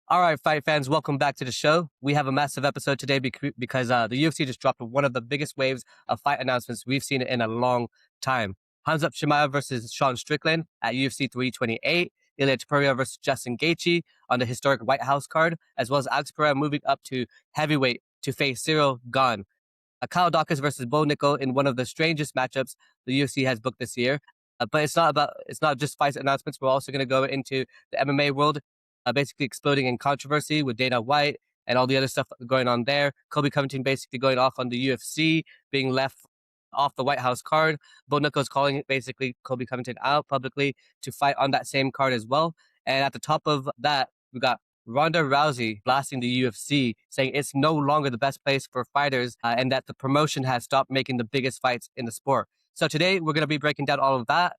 All right, fight fans, welcome back to the show. We have a massive episode today because the UFC just dropped one of the biggest waves of fight announcements we've seen in a long time. Khamzat Chimaev versus Sean Strickland at UFC 328, Ilya Topuria versus Justin Gaethje on the historic White House card, as well as Alex Pereira moving up to heavyweight to face Cyril Gane. Kyle Dawkins versus Bo Nickel in one of the strangest matchups the UFC has booked this year. But it's not just fight announcements. We're also going to go into the MMA world, basically exploding in controversy with Dana White and all the other stuff going on there. Colby Covington basically going off on the UFC, being left off the White House card. Bo Nickel's calling it basically Colby Covington out publicly to fight on that same card as well. And at the top of that, we got Ronda Rousey blasting the UFC, saying it's no longer the best place for fighters and that the promotion has stopped making the biggest fights in the sport. So today we're going to be breaking down all of that,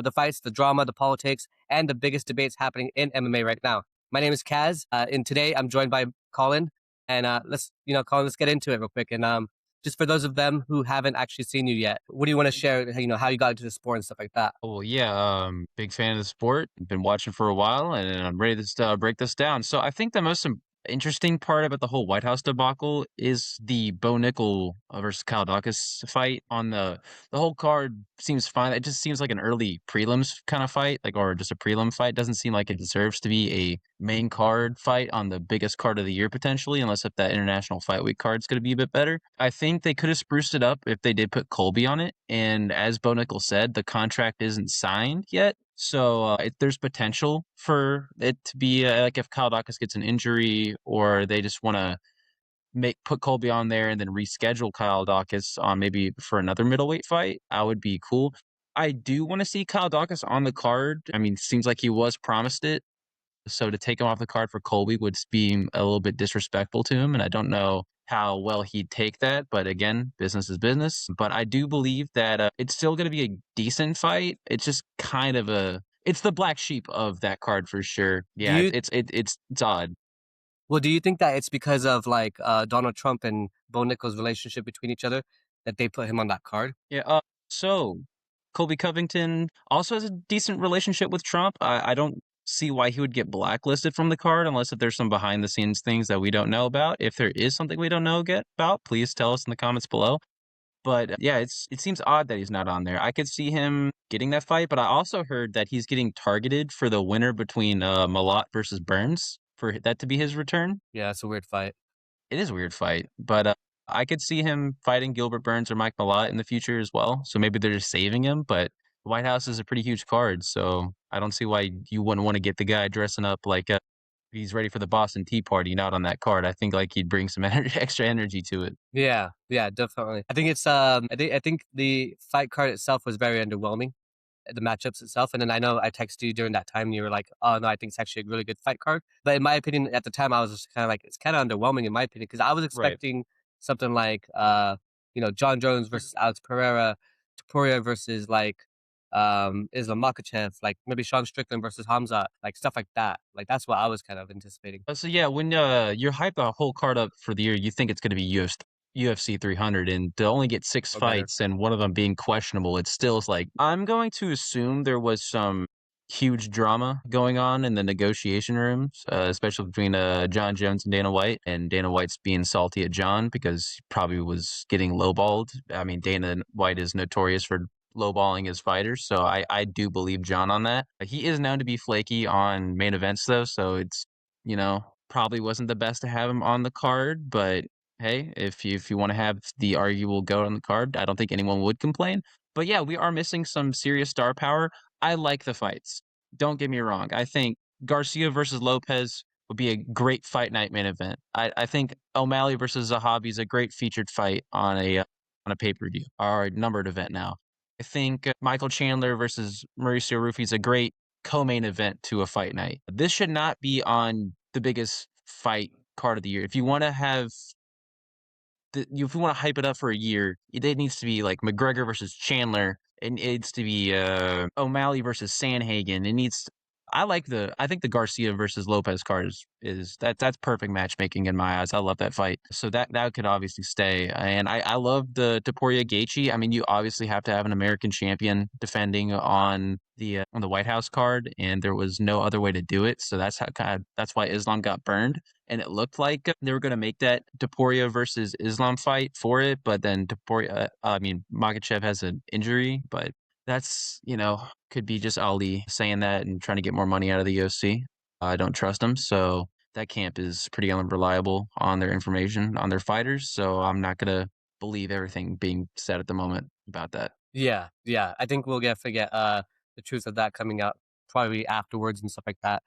the fights, the drama, the politics, and the biggest debates happening in MMA right now. My name is Kaz, and today I'm joined by Colin. And Colin, let's get into it real quick. And just for those of them who haven't actually seen you yet, what do you want to share? How you got into the sport and stuff like that. Oh, well, yeah, big fan of the sport. Been watching for a while, and I'm ready to break this down. So I think the most interesting part about the whole White House debacle is the Bo Nickel versus Kyle Dawkins fight. On the whole card seems fine. It just seems like an early prelims kind of fight, or just a prelim fight. Doesn't seem like it deserves to be a main card fight on the biggest card of the year potentially, unless if that International Fight Week card is going to be a bit better. I think they could have spruced it up if they did put Colby on it. And as Bo Nickel said, the contract isn't signed yet. So there's potential for it to be like if Kyle Dawkins gets an injury, or they just want to put Colby on there and then reschedule Kyle Dawkins on maybe for another middleweight fight. I would be cool. I do want to see Kyle Dawkins on the card. I mean, seems like he was promised it. So to take him off the card for Colby would be a little bit disrespectful to him, and I don't know how well he'd take that. But again, business is business. But I do believe that it's still going to be a decent fight. It's just kind of it's the black sheep of that card for sure. Do Yeah, you it's odd. Well, do you think that it's because of like Donald Trump and Bo Nickel's relationship between each other that they put him on that card? Yeah. So Colby Covington also has a decent relationship with Trump. I don't see why he would get blacklisted from the card unless if there's some behind the scenes things that we don't know about. If there is something we don't know about, please tell us in the comments below. But yeah, it seems odd that he's not on there. I could see him getting that fight, but I also heard that he's getting targeted for the winner between Malott versus Burns for that to be his return. Yeah, it's a weird fight. It is a weird fight, but I could see him fighting Gilbert Burns or Mike Malott in the future as well. So maybe they're just saving him, but the White House is a pretty huge card, so I don't see why you wouldn't want to get the guy dressing up like he's ready for the Boston Tea Party, not on that card. I think like he'd bring some extra energy to it. Yeah, yeah, definitely. I think it's I think the fight card itself was very underwhelming, the matchups itself. And then I know I texted you during that time and you were like, "Oh no, I think it's actually a really good fight card." But in my opinion, at the time I was just kind of like, it's kind of underwhelming in my opinion because I was Right. expecting something like John Jones versus Alex Pereira, Topuria versus like Islam Makhachev, like maybe Sean Strickland versus Hamza, like stuff like that. Like that's what I was kind of anticipating. So yeah, when you're hyped the whole card up for the year, you think it's going to be UFC 300, and to only get six Or better. fights and one of them being questionable, it still is like I'm going to assume there was some huge drama going on in the negotiation rooms, especially between John Jones and Dana White, and Dana White's being salty at John because he probably was getting lowballed. I mean, Dana White is notorious for lowballing his fighters, so I do believe John on that. He is known to be flaky on main events though, so it's probably wasn't the best to have him on the card, but hey, if you want to have the arguable goat on the card, I don't think anyone would complain. But yeah, we are missing some serious star power. I like the fights. Don't get me wrong. I think Garcia versus Lopez would be a great fight night main event. I think O'Malley versus Zahabi is a great featured fight on a pay-per-view or a numbered event now. I think Michael Chandler versus Mauricio Rufy is a great co-main event to a fight night. This should not be on the biggest fight card of the year. If you want to have if you want to hype it up for a year, it needs to be like McGregor versus Chandler. It needs to be O'Malley versus Sanhagen. It needs I think the Garcia versus Lopez card that's perfect matchmaking in my eyes. I love that fight. So that could obviously stay. And I love the Topuria Gaethje. I mean, you obviously have to have an American champion defending on the White House card, and there was no other way to do it. So that's why Islam got burned. And it looked like they were going to make that Topuria versus Islam fight for it, but then Makhachev has an injury, but that's, could be just Ali saying that and trying to get more money out of the UFC. I don't trust him, so that camp is pretty unreliable on their information on their fighters. So I'm not gonna believe everything being said at the moment about that. Yeah, yeah. I think we'll get the truth of that coming out probably afterwards and stuff like that.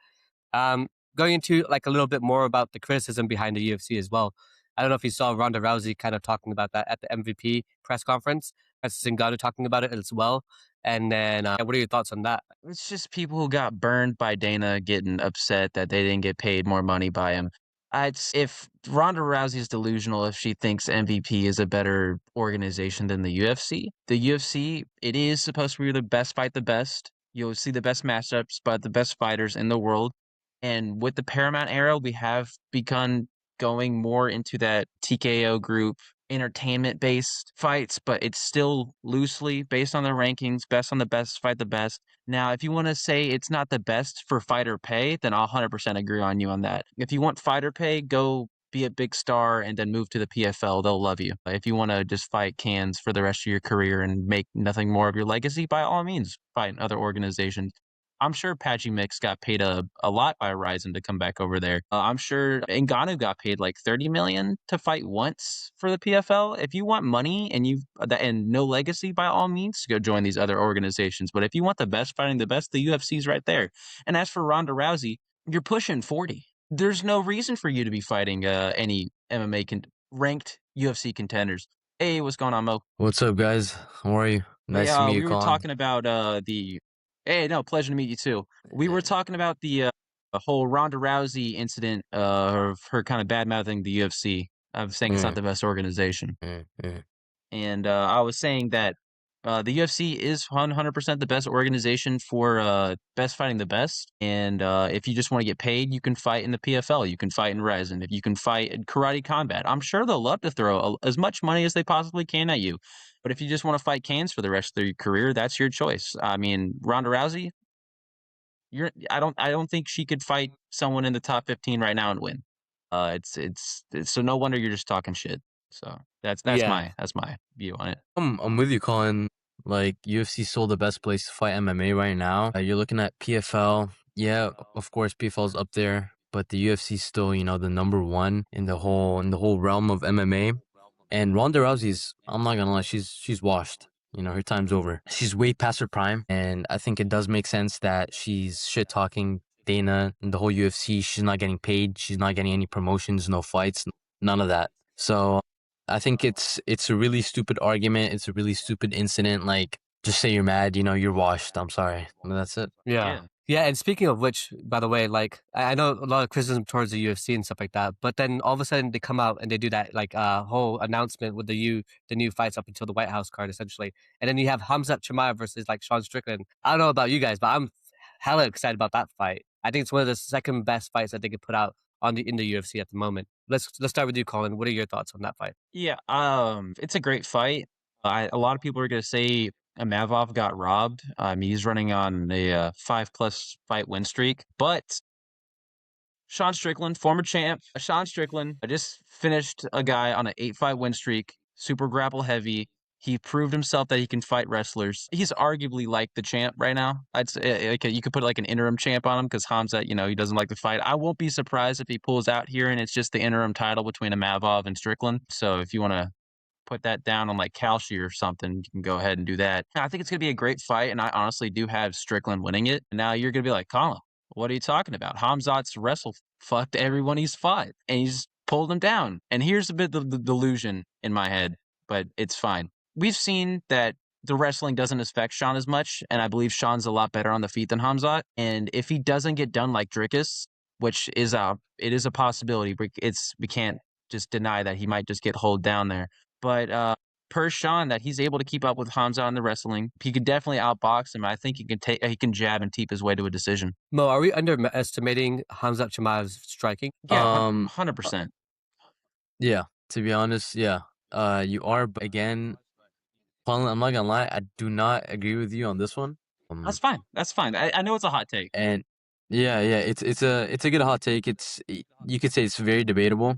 Um, Going into like a little bit more about the criticism behind the UFC as well. I don't know if you saw Ronda Rousey kind of talking about that at the MVP press conference. Francis Ngannou talking about it as well. And then, what are your thoughts on that? It's just people who got burned by Dana getting upset that they didn't get paid more money by him. If Ronda Rousey is delusional if she thinks MVP is a better organization than the UFC. The UFC, it is supposed to be the best fight the best. You'll see the best matchups by the best fighters in the world. And with the Paramount era, we have begun going more into that TKO group entertainment based fights, but it's still loosely based on the rankings, best on the best, fight the best. Now, if you want to say it's not the best for fighter pay, then I'll 100% agree on you on that. If you want fighter pay, go be a big star and then move to the PFL. They'll love you. If you want to just fight cans for the rest of your career and make nothing more of your legacy, by all means, fight in other organizations. I'm sure Patchy Mix got paid a lot by Ryzen to come back over there. I'm sure Ngannou got paid like 30 million to fight once for the PFL. If you want money and no legacy, by all means, go join these other organizations. But if you want the best fighting the best, the UFC's right there. And as for Ronda Rousey, you're pushing 40. There's no reason for you to be fighting any ranked UFC contenders. Hey, what's going on, Mo? What's up, guys? How are you? Nice to meet you, We were Colin. talking about the. Hey, no, pleasure to meet you too. We were talking about the whole Ronda Rousey incident of her kind of bad mouthing the UFC, of saying it's not Mm, the best organization, mm. and I was saying that the UFC is 100% the best organization for best fighting the best, and if you just want to get paid, you can fight in the PFL, you can fight in Ryzen, if you can fight in Karate Combat, I'm sure they'll love to throw as much money as they possibly can at you. But if you just want to fight cans for the rest of your career, that's your choice. I mean, Ronda Rousey, I don't think she could fight someone in the top 15 right now and win. It's so no wonder you're just talking shit. So Yeah, that's my view on it. I'm with you, Colin. Like UFC still the best place to fight MMA right now. You're looking at PFL. Yeah, of course PFL is up there, but the UFC is still, the number one in the whole realm of MMA. And Ronda Rousey's, I'm not gonna lie, she's washed. Her time's over. She's way past her prime, and I think it does make sense that she's shit talking Dana and the whole UFC. She's not getting paid. She's not getting any promotions, no fights, none of that. So I think it's a really stupid argument. It's a really stupid incident. Like, just say you're mad. You're washed. I'm sorry. And that's it. yeah. Yeah. Yeah, and speaking of which, by the way, like I know a lot of criticism towards the UFC and stuff like that, but then all of a sudden they come out and they do that like whole announcement with the new fights up until the White House card essentially, and then you have Khamzat Chimaev versus like Sean Strickland. I don't know about you guys, but I'm hella excited about that fight. I think it's one of the second best fights that they could put out in the UFC at the moment. Let's start with you, Colin. What are your thoughts on that fight? Yeah, it's a great fight. A lot of people are gonna say Mavov got robbed. He's running on a 5+ fight win streak, but Sean Strickland, former champ, Sean Strickland, just finished a guy on an 8-fight win streak, super grapple heavy. He proved himself that he can fight wrestlers. He's arguably like the champ right now. I'd say like you could put like an interim champ on him because Hamzat, he doesn't like to fight. I won't be surprised if he pulls out here and it's just the interim title between Mavov and Strickland. So if you want to put that down on like Kalshi or something, you can go ahead and do that. I think it's going to be a great fight, and I honestly do have Strickland winning it. Now you're going to be like, Colin, what are you talking about? Hamzat's wrestle fucked everyone he's fought, and he's pulled them down. And here's a bit of the delusion in my head, but it's fine. We've seen that the wrestling doesn't affect Sean as much, and I believe Sean's a lot better on the feet than Hamzat. And if he doesn't get done like Drickus, which is it is a possibility, we can't just deny that he might just get hold down there. But per Sean that he's able to keep up with Khamzat in the wrestling. He could definitely outbox him. I think he can jab and teep his way to a decision. Mo, are we underestimating Khamzat Chimaev's striking? Yeah, 100%. Yeah, to be honest, yeah. You are, but again, Colin, I'm not gonna lie, I do not agree with you on this one. That's fine. That's fine. I know it's a hot take. And yeah, it's a good hot take. You could say it's very debatable,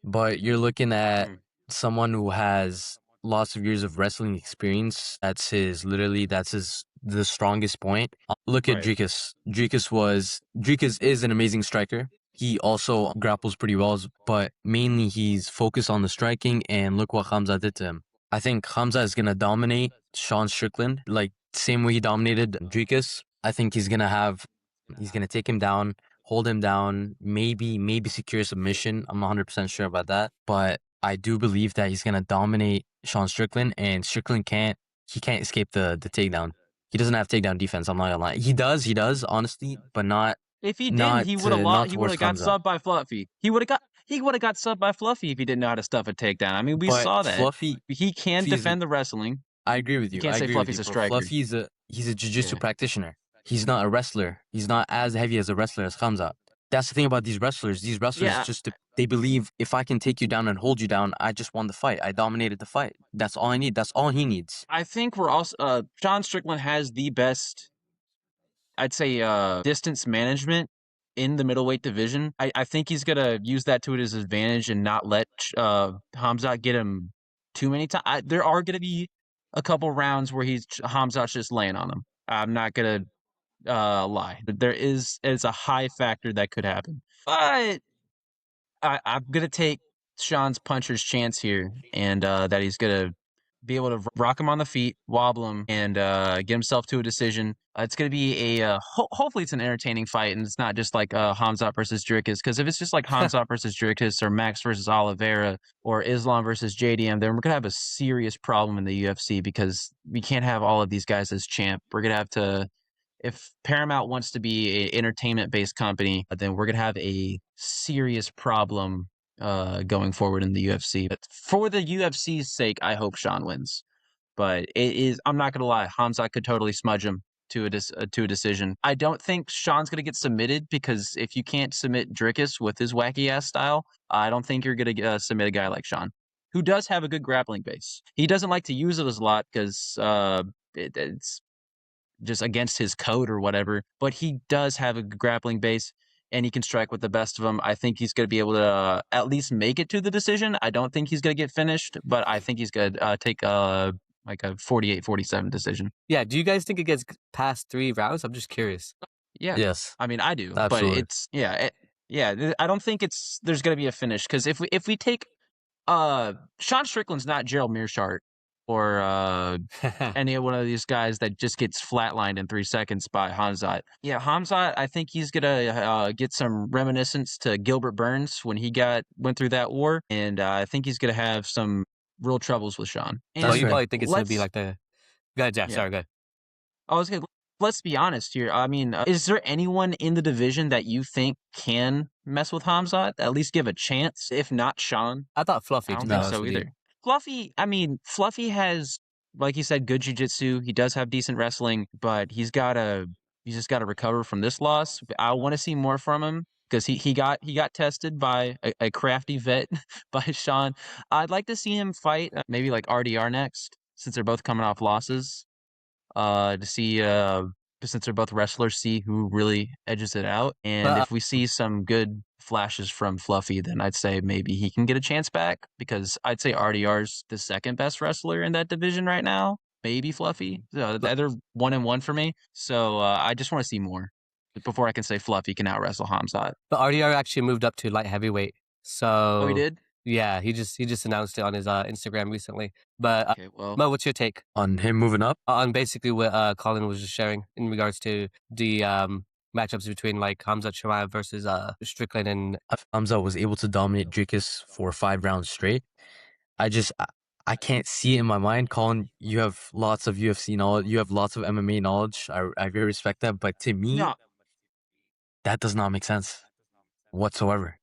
but you're looking at someone who has lots of years of wrestling experience. That's the strongest point. Look at Right. Dricus. Dricus is an amazing striker. He also grapples pretty well, but mainly he's focused on the striking, and look what Khamzat did to him. I think Khamzat is gonna dominate Sean Strickland, like same way he dominated Dricus. I think he's gonna take him down, hold him down, maybe secure submission. I'm not 100% sure about that, but I do believe that he's gonna dominate Sean Strickland, and Strickland can't escape the takedown. He doesn't have takedown defense. I'm not gonna lie. He does, honestly, but not. If he didn't, not he would have to- lost. not He would have towards got Khamzat. subbed by Fluffy. He would have got subbed by Fluffy if he didn't know how to stuff a takedown. I mean, we But saw that. Fluffy, He can he's- defend the wrestling. I agree with you. You can't I say agree Fluffy's with a you, bro. striker. He's a jiu-jitsu Yeah. practitioner. He's not a wrestler. He's not as heavy as a wrestler as Khamzat. That's the thing about these wrestlers. These wrestlers Yeah. they believe if I can take you down and hold you down, I just won the fight. I dominated the fight. That's all I need. That's all he needs. I think we're also Sean Strickland has the best, I'd say, distance management in the middleweight division. I think he's gonna use that to his advantage and not let Khamzat get him too many times. There are gonna be a couple rounds where Khamzat's just laying on him. I'm not gonna lie. It's a high factor that could happen. But I'm gonna take Sean's puncher's chance here, and that he's gonna be able to rock him on the feet, wobble him, and get himself to a decision. It's gonna be hopefully it's an entertaining fight, and it's not just like Khamzat versus Dricus. Because if it's just like Khamzat versus Dricus, or Max versus Oliveira, or Islam versus JDM, then we're gonna have a serious problem in the UFC because we can't have all of these guys as champ. We're gonna have to. If Paramount wants to be an entertainment-based company, then we're gonna have a serious problem going forward in the UFC. But for the UFC's sake, I hope Sean wins. But I'm not gonna lie, Khamzat could totally smudge him to a decision. I don't think Sean's gonna get submitted because if you can't submit Dricus with his wacky ass style, I don't think you're gonna submit a guy like Sean, who does have a good grappling base. He doesn't like to use it as a lot because it's just against his code or whatever, but he does have a good grappling base and he can strike with the best of them. I think he's going to be able to at least make it to the decision. I don't think he's going to get finished, but I think he's going to take like a 48-47 decision. Yeah, do you guys think it gets past 3 rounds? I'm just curious. Yeah. Yes. I mean, I do, Absolutely. but it's I don't think there's going to be a finish because if we take Sean Strickland's not Gerald Mearshart or any one of these guys that just gets flatlined in 3 seconds by Khamzat. Yeah, Khamzat, I think he's gonna get some reminiscence to Gilbert Burns when he went through that war, and I think he's gonna have some real troubles with Sean. So That's you fair. probably think it's going to be like the... Go ahead, Jeff. Yeah. Sorry, go ahead. I was gonna. Let's be honest here. I mean, is there anyone in the division that you think can mess with Khamzat? At least give a chance, if not Sean. I thought Fluffy, I to don't be think honest so with you. either. Fluffy has, like you said, good jiu-jitsu. He does have decent wrestling, but he's just gotta recover from this loss. I want to see more from him because he got tested by a crafty vet by Sean. I'd like to see him fight maybe like RDR next, since they're both coming off losses. To see since they're both wrestlers, see who really edges it out. And But, if we see some good flashes from Fluffy, then I'd say maybe he can get a chance back because I'd say RDR's the second best wrestler in that division right now. Maybe Fluffy. So they're 1-1 for me. So I just want to see more before I can say Fluffy can out wrestle Khamzat. But RDR actually moved up to light heavyweight. So Oh, he did? yeah, he just announced it on his Instagram recently. But Okay, well, Mo, what's your take On him moving up, on basically what Colin was just sharing in regards to the matchups between like Khamzat Chimaev versus Strickland and... if Khamzat was able to dominate Dricus for 5 rounds straight, I can't see it in my mind. Colin, you have lots of UFC knowledge. You have lots of MMA knowledge. I very respect that. But to me, no, that does not make sense whatsoever.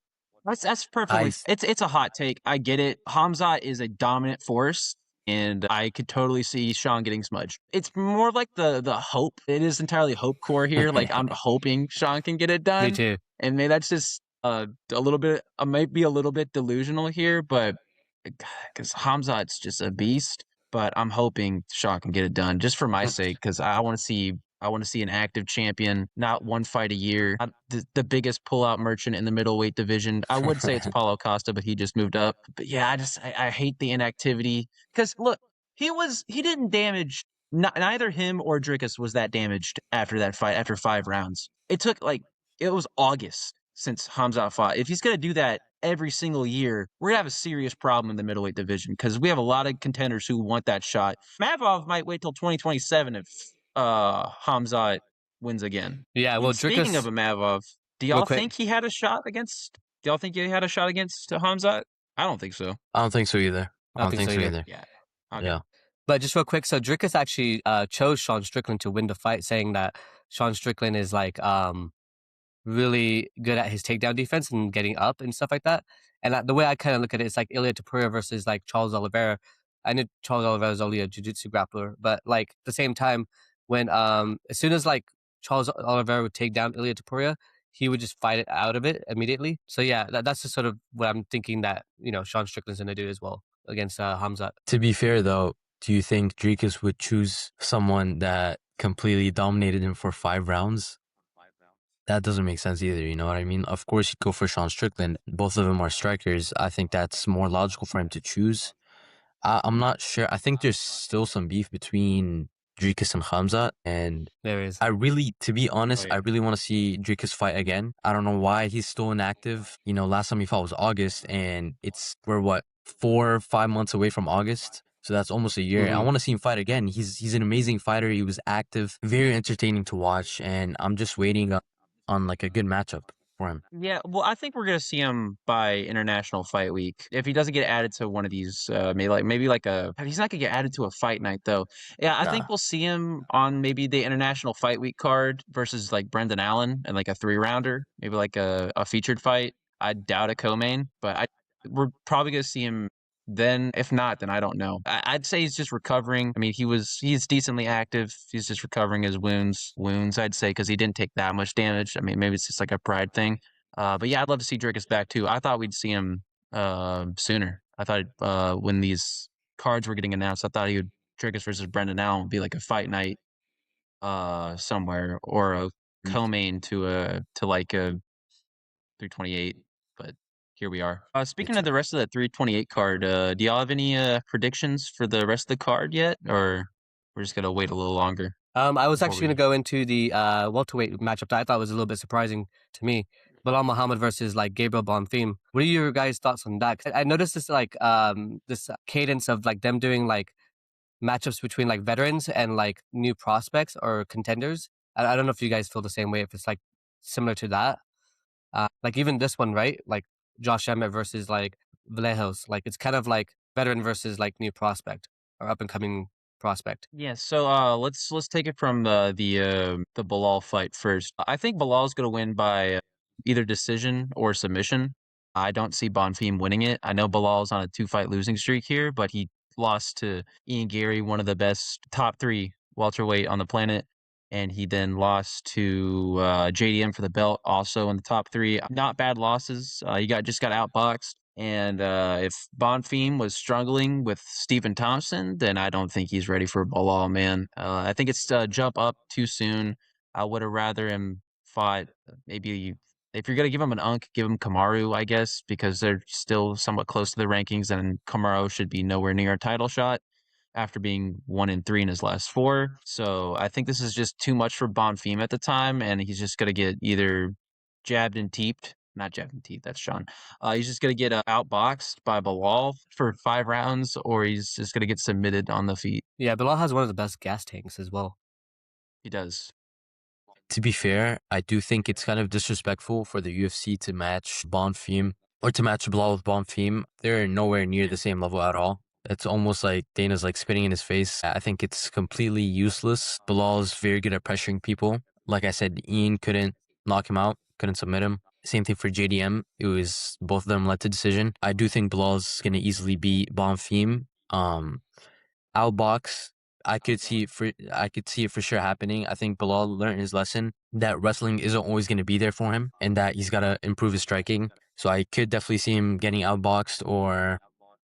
that's perfectly. It's a hot take. I get it. Khamzat is a dominant force. and I could totally see Sean getting smudged. It's more like the hope. It is entirely hope core here. Like I'm hoping Sean can get it Me done, too. and maybe that's just a little bit. I might be a little bit delusional here, but because Hamzat's just a beast. But I'm hoping Sean can get it done just for my sake, because I want to see. I want to see an active champion, not one fight a year. The biggest pullout merchant in the middleweight division. I would say it's Paulo Costa, but he just moved up. But yeah, I hate the inactivity. Because look, he didn't damage. Neither him or Dricus was that damaged after that fight. After 5 rounds, it was August since Khamzat fought. If he's gonna do that every single year, we're gonna have a serious problem in the middleweight division because we have a lot of contenders who want that shot. Mavov might wait till 2027 if Khamzat wins again. Yeah, well, And speaking of Dricus, a Mavov, do real y'all quick. think he had a shot against? Do y'all think he had a shot against Khamzat? I don't think so. I don't think so either. I don't think so either. Yeah. Okay. Yeah. But just real quick, so Dricus actually chose Sean Strickland to win the fight, saying that Sean Strickland is like really good at his takedown defense and getting up and stuff like that. And the way I kind of look at it, it's like Ilya Topuria versus like Charles Oliveira. I know Charles Oliveira is only a jiu-jitsu grappler, but like at the same time, when as soon as like Charles Oliveira would take down Ilya Topuria, he would just fight it out of it immediately. So yeah, that's just sort of what I'm thinking that Sean Strickland's gonna do as well against Khamzat. To be fair, though, do you think Dricus would choose someone that completely dominated him for 5 rounds? That doesn't make sense either, you know what I mean? Of course, he'd go for Sean Strickland. Both of them are strikers. I think that's more logical for him to choose. I'm not sure. I think there's still some beef between Dricus and Khamzat, and There is. to be honest, Oh, yeah. I really want to see Dricus fight again. I don't know why he's still inactive. Last time he fought was August, and we're what, 4 or 5 months away from August? So that's almost a year. I want to see him fight again. He's an amazing fighter. He was active, very entertaining to watch, and I'm just waiting on like a good matchup for him. Yeah, well, I think we're gonna see him by International Fight Week. If he doesn't get added to one of these, maybe like he's not gonna get added to a fight night though. Yeah, I think Nah. we'll see him on maybe the International Fight Week card versus like Brendan Allen and like a 3-rounder, maybe like a featured fight. I doubt a co-main, but we're probably gonna see him then. If not, then I don't know. I'd say he's just recovering. I mean, he's decently active. He's just recovering his wounds. I'd say because he didn't take that much damage. I mean, maybe it's just like a pride thing. But yeah, I'd love to see Dricus back too. I thought we'd see him sooner. I thought when these cards were getting announced, I thought Dricus versus Brendan Allen would be like a fight night somewhere or a co-main to like a 328. But here we are. Speaking of the rest of the 328 card, do y'all have any predictions for the rest of the card yet, or we're just gonna wait a little longer? I was before actually going to go into the welterweight matchup that I thought was a little bit surprising to me. Bilal Muhammad versus like Gabriel Bonfim. What are your guys' thoughts on that? 'Cause I noticed this like this cadence of like them doing like matchups between like veterans and like new prospects or contenders. I don't know if you guys feel the same way. If it's like similar to that, like even this one, right? Like Josh Emmett versus like Vallejos. Like it's kind of like veteran versus like new prospect or up and coming prospect. Yeah, so let's take it from the Bilal fight first. I think Bilal's gonna win by either decision or submission. I don't see Bonfim winning it. I know Bilal's on a 2-fight losing streak here, but he lost to Ian Gary, one of the best top 3 welterweight on the planet, and he then lost to JDM for the belt, also in the top 3. Not bad losses. He just got outboxed. And if Bonfim was struggling with Stephen Thompson, then I don't think he's ready for Bilal, man. I think it's jump up too soon. I would have rather him fought maybe if you're gonna give him an unk, give him Kamaru, I guess, because they're still somewhat close to the rankings, and Kamaru should be nowhere near a title shot after being 1-3 in his last 4. So I think this is just too much for Bonfim at the time, and he's just gonna get either jabbed and teeped. Not jabbed and teeped, that's Sean. He's just gonna get outboxed by Bilal for 5 rounds, or he's just gonna get submitted on the feet. Yeah, Bilal has one of the best gas tanks as well. He does. To be fair, I do think it's kind of disrespectful for the UFC to match Bonfim or to match Bilal with Bonfim. They're nowhere near the same level at all. It's almost like Dana's like spitting in his face. I think it's completely useless. Bilal is very good at pressuring people. Like I said, Ian couldn't knock him out, couldn't submit him. Same thing for JDM. It was both of them led to decision. I do think Bilal's going to easily beat Bonfim. outbox. I could see it for sure happening. I think Bilal learned his lesson that wrestling isn't always going to be there for him, and that he's got to improve his striking. So I could definitely see him getting outboxed, or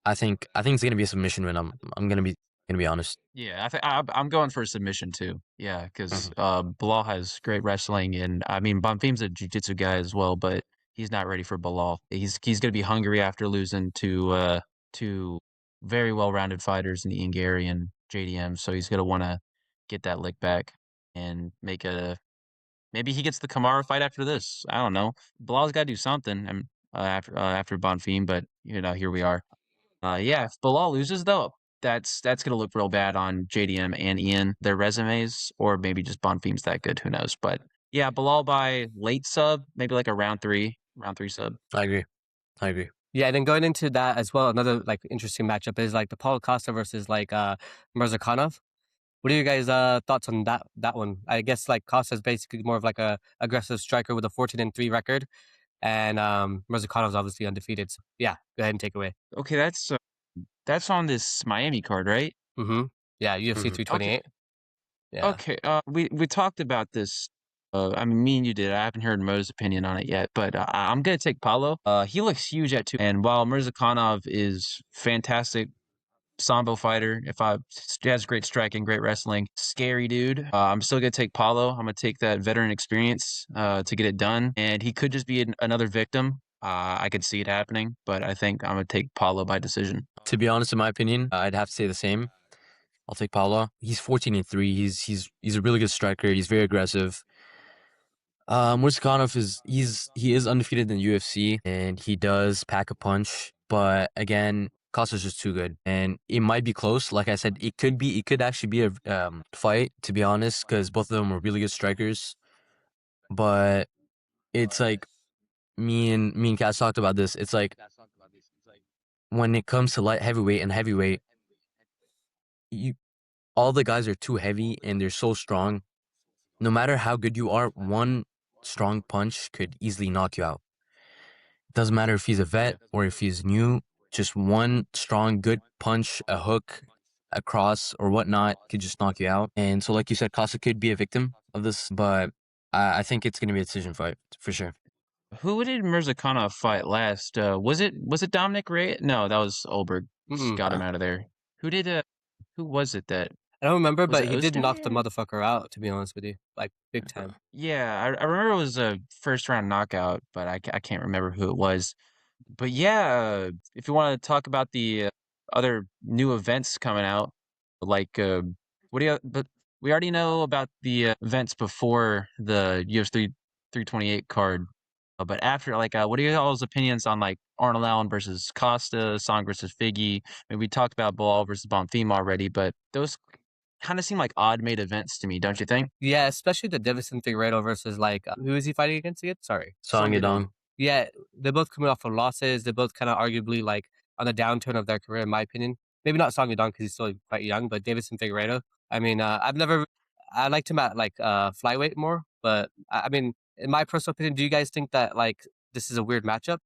I think it's going to be a submission win. I'm gonna be honest. Yeah, I'm going for a submission too. Yeah, because Mhm. Bilal has great wrestling, and I mean Bonfim's a jiu-jitsu guy as well, but he's not ready for Bilal. He's gonna be hungry after losing to very well-rounded fighters in Ian Gary and JDM, so he's gonna want to get that lick back and make a maybe he gets the Kamara fight after this. I don't know. Bilal's got to do something after Bonfim, but here we are. Yeah, if Bilal loses though, that's gonna look real bad on JDM and Ian, their resumes, or maybe just Bonfim's that good, who knows? But yeah, Bilal by late sub, maybe like a round three sub. I agree. I agree. Yeah, and then going into that as well, another like interesting matchup is like the Paulo Costa versus like Mirzakhanov. What are you guys' thoughts on that one? I guess like Costa is basically more of like a aggressive striker with a 14-3 record, and Mirzakhanov's obviously undefeated. So yeah, go ahead and take away. Okay, that's on this Miami card, right? Mm-hmm. Yeah, UFC Mhm. 328. Okay, Yeah. okay. We talked about this. I mean, me and you did. I haven't heard Mo's opinion on it yet, but I'm gonna take Paulo. He looks huge at 2, and while Mirzakhanov is fantastic Sambo fighter. He has great striking, great wrestling, scary dude. I'm still gonna take Paulo. I'm gonna take that veteran experience to get it done, and he could just be another victim. I could see it happening, but I think I'm gonna take Paulo by decision. To be honest, in my opinion, I'd have to say the same. I'll take Paulo. He's 14-3. He's a really good striker. He's very aggressive. Mursakhanov he is undefeated in UFC, and he does pack a punch. But again, Costa's just too good, and it might be close. Like I said, it could actually be a fight, to be honest, because both of them are really good strikers. But it's like me and Cass talked about this. It's like when it comes to light heavyweight and heavyweight, you all the guys are too heavy and they're so strong. No matter how good you are, one strong punch could easily knock you out. Doesn't matter if he's a vet or if he's new, just one strong, good punch, a hook, a cross, or whatnot could just knock you out. And so, like you said, Costa could be a victim of this, but I think it's going to be a decision fight for sure. Who did Mirzakhanov fight last? Was it Dominic Reyes? No, that was Olberg. Just Mm-mm. got him out of there. Who did who was it that I don't remember, was but it he did knock the Ostermeyer? motherfucker out. To be honest with you, like big time. Yeah, I remember it was a first round knockout, but I can't remember who it was. But yeah, if you want to talk about the other new events coming out, like what do you? But we already know about the events before the UFC 328 card. But after, like, what are y'all's opinions on like Arnold Allen versus Costa, Song versus Figgy? I mean, we talked about Bilal versus Bonfim already, but those kind of seem like odd made events to me, don't you think? Yeah, especially the Davison Figueiredo versus like who is he fighting against again? Sorry. Song Yadong. Yeah, they're both coming off of losses. They're both kind of arguably like on the downturn of their career, in my opinion. Maybe not Song Yadong because he's still quite young, but Davison Figueiredo. I mean, I liked him at like flyweight more, but I mean, in my personal opinion, do you guys think that like this is a weird matchup?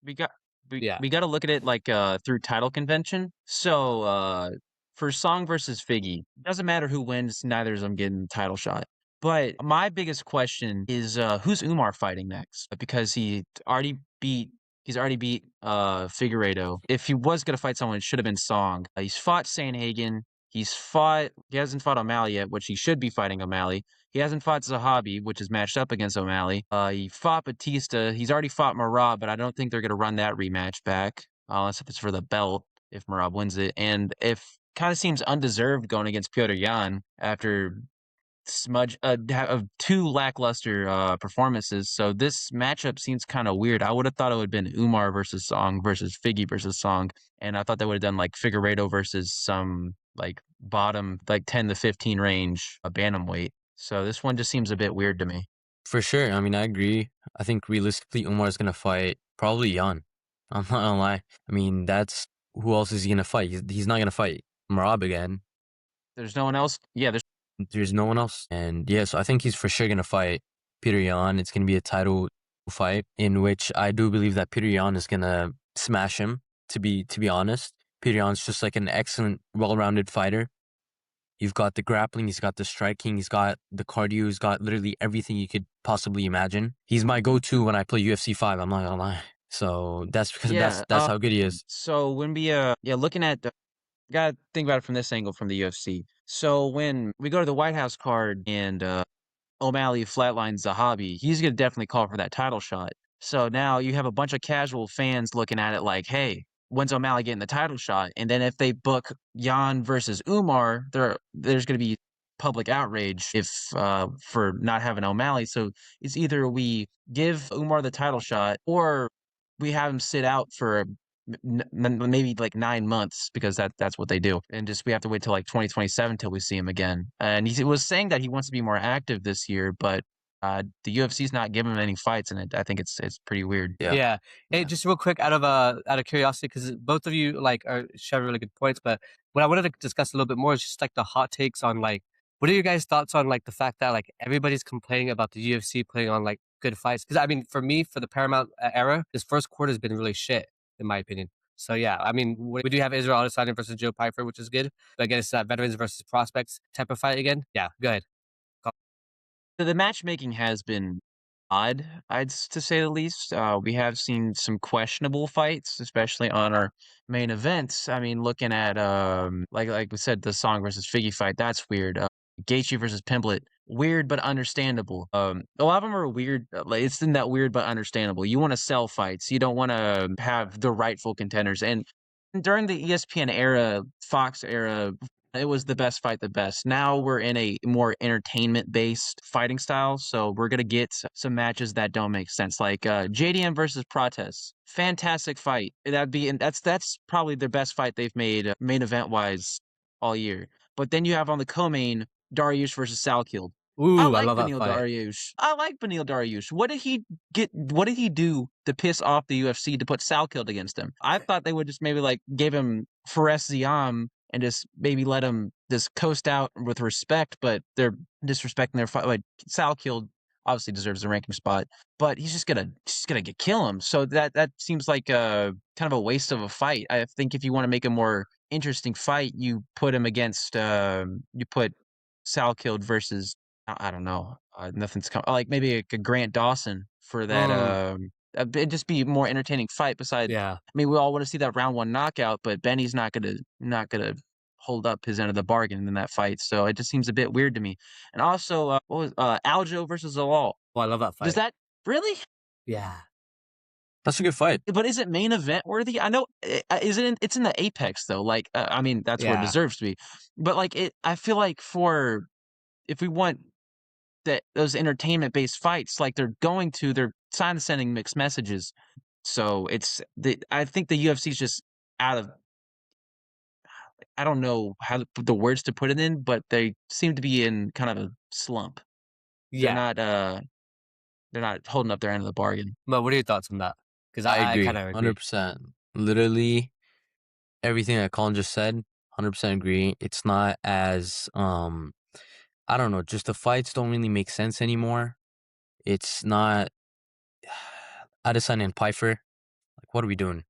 We got Yeah. we got to look at it like through title convention. So for Song versus Figgy, doesn't matter who wins, neither of them getting the title shot. But my biggest question is who's Umar fighting next? Because he's already beat Figueiredo. If he was gonna fight someone, it should have been Song. He's fought Sanhagen. He hasn't fought O'Malley yet, which he should be fighting O'Malley. He hasn't fought Zahabi, which is matched up against O'Malley. He fought Batista. He's already fought Marab, but I don't think they're going to run that rematch back, unless if it's for the belt, if Marab wins it. And if kind of seems undeserved going against Piotr Jan after of 2 lackluster performances. So this matchup seems kind of weird. I would have thought it would have been Umar versus Song versus Figgy versus Song, and I thought they would have done like Figueiredo versus some like bottom like 10 to 15 range a bantamweight. So this one just seems a bit weird to me. For sure. I mean, I agree. I think realistically, Umar is going to fight probably Jan. I'm not going to lie. I mean, that's who else is he going to fight? He's not going to fight Marab again. There's no one else. Yeah, There's no one else. And yeah, so I think he's for sure going to fight Peter Yan. It's going to be a title fight in which I do believe that Peter Yan is going to smash him, to be honest. Petr Yan's just like an excellent, well-rounded fighter. You've got the grappling, he's got the striking, he's got the cardio, he's got literally everything you could possibly imagine. He's my go-to when I play UFC 5, I'm not gonna lie. So that's because Yeah. that's how good he is. So when we looking at gotta think about it from this angle from the UFC. So when we go to the White House card and O'Malley flatlines Zahabi, he's gonna definitely call for that title shot. So now you have a bunch of casual fans looking at it like, hey, when's O'Malley getting the title shot? And then if they book Jan versus Umar, there's gonna be public outrage if for not having O'Malley. So it's either we give Umar the title shot or we have him sit out for maybe like 9 months because that's what they do, and just we have to wait till like 2027 till we see him again. And he was saying that he wants to be more active this year, but the UFC's not giving him any fights, and I think it's pretty weird. Yeah. Yeah. Hey, Yeah. just real quick, out of curiosity, because both of you like share really good points, but what I wanted to discuss a little bit more is just like the hot takes on like, what are your guys' thoughts on like the fact that like everybody's complaining about the UFC putting on like good fights? Because I mean, for me, for the Paramount era, this first quarter has been really shit, in my opinion. So yeah, I mean, we do have Israel Adesanya versus Joe Pyfer, which is good. But again, it's that veterans versus prospects type of fight again. Yeah, go ahead. The matchmaking has been odd, to say the least. We have seen some questionable fights, especially on our main events. I mean, looking at like we said, the Song versus Figgy fight, that's weird. Gaethje versus Pimblet, weird but understandable. A lot of them are weird. Like, it's in that weird but understandable. You want to sell fights. You don't want to have the rightful contenders. And during the ESPN era, Fox era, it was the best fight the best. Now we're in a more entertainment-based fighting style, so we're gonna get some matches that don't make sense, like JDM versus Prates. Fantastic fight. And that's probably the best fight they've made main event-wise all year. But then you have on the co-main Dariush versus Salkild. I Ooh, I like love that Beneil fight. Dariush. I like Beneil Dariush. What did he get? What did he do to piss off the UFC to put Salkild against him? I thought they would just maybe like give him Fares Ziam and just maybe let him just coast out with respect, but they're disrespecting their fight. Like Salkild obviously deserves a ranking spot, but he's just gonna kill him. So that seems like a kind of a waste of a fight. I think if you want to make a more interesting fight, you put him against you put Salkild versus I don't know. Nothing's come like maybe a Grant Dawson for that. It'd just be a more entertaining fight. Besides, Yeah. I mean, we all want to see that round one knockout, but Benny's not gonna hold up his end of the bargain in that fight. So it just seems a bit weird to me. And also, what was Aljo versus Zalal? Oh, I love that fight. Does that really? Yeah. That's a good fight. But is it main event worthy? I know, is it? It's in the Apex though. Like, I mean, that's where it Yeah. deserves to be. But like, I feel like if we want that those entertainment based fights, like they're sending mixed messages. So I think the UFC's just out of, I don't know how the words to put it in, but they seem to be in kind of a slump. Yeah. They're not holding up their end of the bargain. But what are your thoughts on that? Because I agree, kind of agree. 100%. Literally everything that Colin just said, 100% agree. It's not as I don't know, just the fights don't really make sense anymore. It's not Adesanya and Pyfer. Like, what are we doing?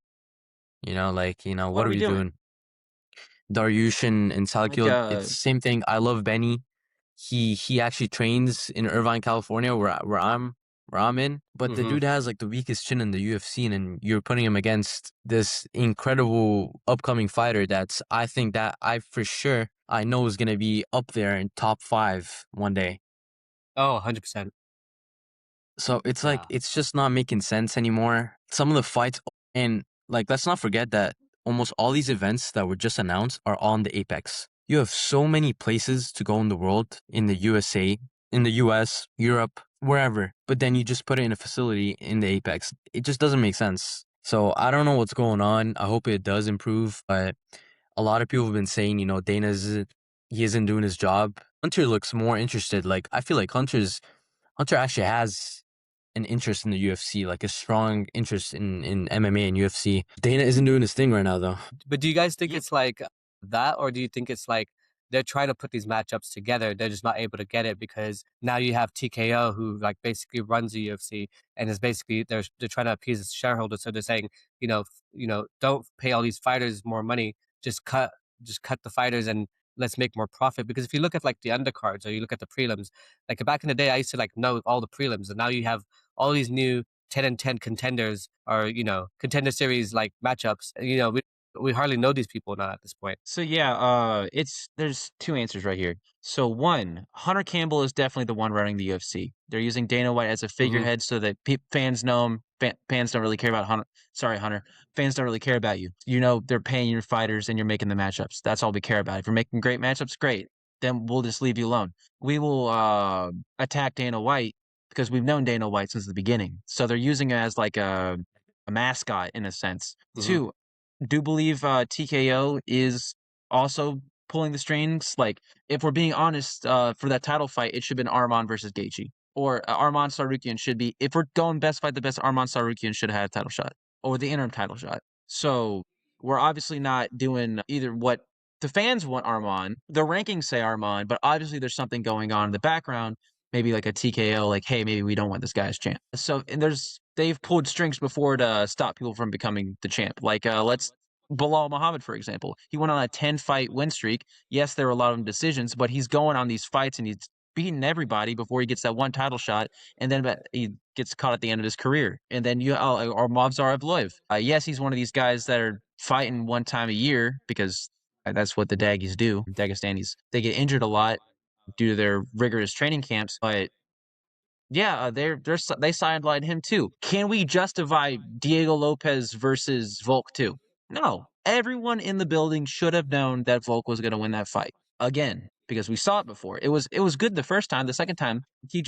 What are we doing? Dariush and Salkild, it's the same thing. I love Benny. He actually trains in Irvine, California, where I'm in. But the dude has like the weakest chin in the UFC, and then you're putting him against this incredible upcoming fighter I think that I know is gonna be up there in top 5 one day. Oh, 100%. So it's like it's just not making sense anymore. Some of the fights, and like let's not forget that almost all these events that were just announced are on the Apex. You have so many places to go in the world, in the USA, in the US, Europe, wherever. But then you just put it in a facility in the Apex. It just doesn't make sense. So I don't know what's going on. I hope it does improve. But a lot of people have been saying, he isn't doing his job. Hunter looks more interested. Like I feel like Hunter actually has an interest in the UFC, like a strong interest in MMA and UFC. Dana isn't doing his thing right now, though. But do you guys think it's like that, or do you think it's like they're trying to put these matchups together. They're just not able to get it because now you have TKO who like basically runs the UFC and is basically they're trying to appease the shareholders. So they're saying, don't pay all these fighters more money. Just cut the fighters and let's make more profit. Because if you look at like the undercards or you look at the prelims, like back in the day, I used to like know all the prelims, and now you have all these new 10 and 10 contenders or contender series like matchups. We hardly know these people now at this point. So yeah, there's two answers right here. So one, Hunter Campbell is definitely the one running the UFC. They're using Dana White as a figurehead so that fans know him. Fans don't really care about Hunter. Sorry, Hunter. Fans don't really care about you. They're paying your fighters and you're making the matchups. That's all we care about. If you're making great matchups, great. Then we'll just leave you alone. We will attack Dana White because we've known Dana White since the beginning. So they're using him as like a mascot in a sense. Two, do believe TKO is also pulling the strings. Like, if we're being honest, for that title fight, it should have been Arman versus Gaethje. Or Arman Sarukian should be, if we're going best fight the best, Arman Sarukian should have had a title shot. Or the interim title shot. So, we're obviously not doing either what the fans want Arman. The rankings say Arman, but obviously there's something going on in the background. Maybe like a TKO, like, hey, maybe we don't want this guy as champ. So, and they've pulled strings before to stop people from becoming the champ. Like, let's Bilal Muhammad, for example. He went on a 10-fight win streak. Yes, there were a lot of decisions, but he's going on these fights and he's beating everybody before he gets that one title shot, and then he gets caught at the end of his career. And then or Movsar Evloev. Yes, he's one of these guys that are fighting one time a year because that's what the Daggies do. Dagestanis, they get injured a lot due to their rigorous training camps, but yeah, they sidelined him too. Can we justify Diego Lopez versus Volk too? No. Everyone in the building should have known that Volk was going to win that fight again because we saw it before. It was good the first time. The second time, he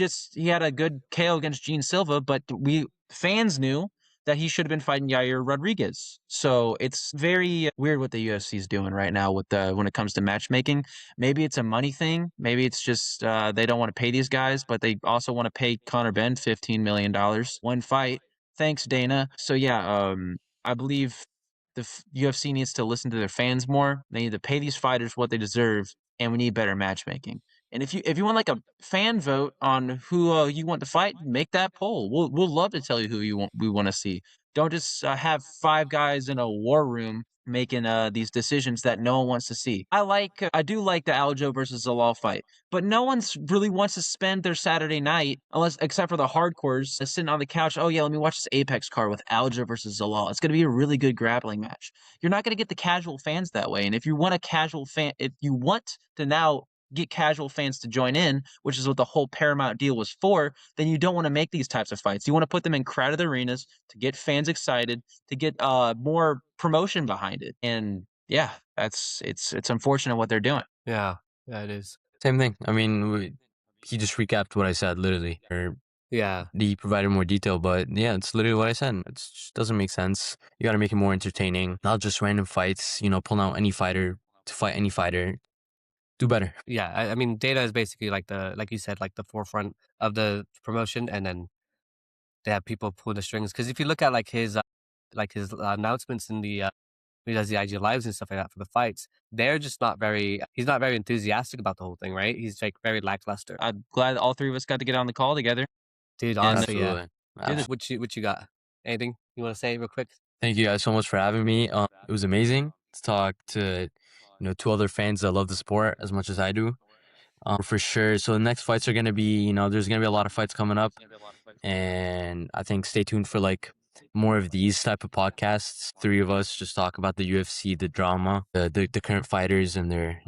had a good KO against Gene Silva, but we fans knew that he should have been fighting Yair Rodriguez. So it's very weird what the UFC is doing right now with when it comes to matchmaking. Maybe it's a money thing. Maybe it's just they don't want to pay these guys, but they also want to pay Conor Benn $15 million one fight. Thanks, Dana. So yeah, I believe the UFC needs to listen to their fans more. They need to pay these fighters what they deserve, and we need better matchmaking. And if you want like a fan vote on who you want to fight, make that poll. We'll love to tell you who we want to see. Don't just have five guys in a war room making these decisions that no one wants to see. I do like the Aljo versus Zalal fight, but no one really wants to spend their Saturday night except for the hardcores sitting on the couch. Oh yeah, let me watch this Apex card with Aljo versus Zalal. It's going to be a really good grappling match. You're not going to get the casual fans that way. And if you want if you want to now get casual fans to join in, which is what the whole Paramount deal was for, then you don't want to make these types of fights. You want to put them in crowded arenas to get fans excited, to get more promotion behind it. And yeah, it's unfortunate what they're doing. Yeah, it is. Same thing. I mean, he just recapped what I said, literally. Yeah. He provided more detail, but yeah, it's literally what I said. It just doesn't make sense. You got to make it more entertaining, not just random fights, pulling out any fighter to fight any fighter. Do better. Yeah, I mean, Data is basically like like you said, like the forefront of the promotion, and then they have people pulling the strings. Because if you look at like his announcements in the when he does the IG lives and stuff like that for the fights, they're just not very. He's not very enthusiastic about the whole thing, right? He's like very lackluster. I'm glad all three of us got to get on the call together. Dude, honestly, Absolutely. yeah. What you got? Anything you want to say real quick? Thank you guys so much for having me. It was amazing to talk to two other fans that love the sport as much as I do. For sure. So the next fights are gonna be, there's gonna be a lot of fights coming up, and I think stay tuned for like more of these type of podcasts. Three of us just talk about the UFC, the drama, the current fighters, and their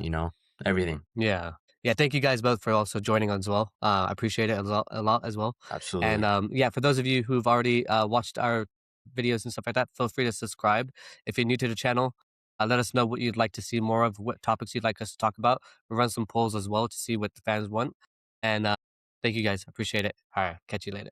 everything. Yeah. Yeah, thank you guys both for also joining as well. I appreciate it a lot as well. Absolutely. And yeah, for those of you who've already watched our videos and stuff like that, feel free to subscribe. If you're new to the channel, let us know what you'd like to see more of, what topics you'd like us to talk about. We'll run some polls as well to see what the fans want. And thank you guys. Appreciate it. All right. Catch you later.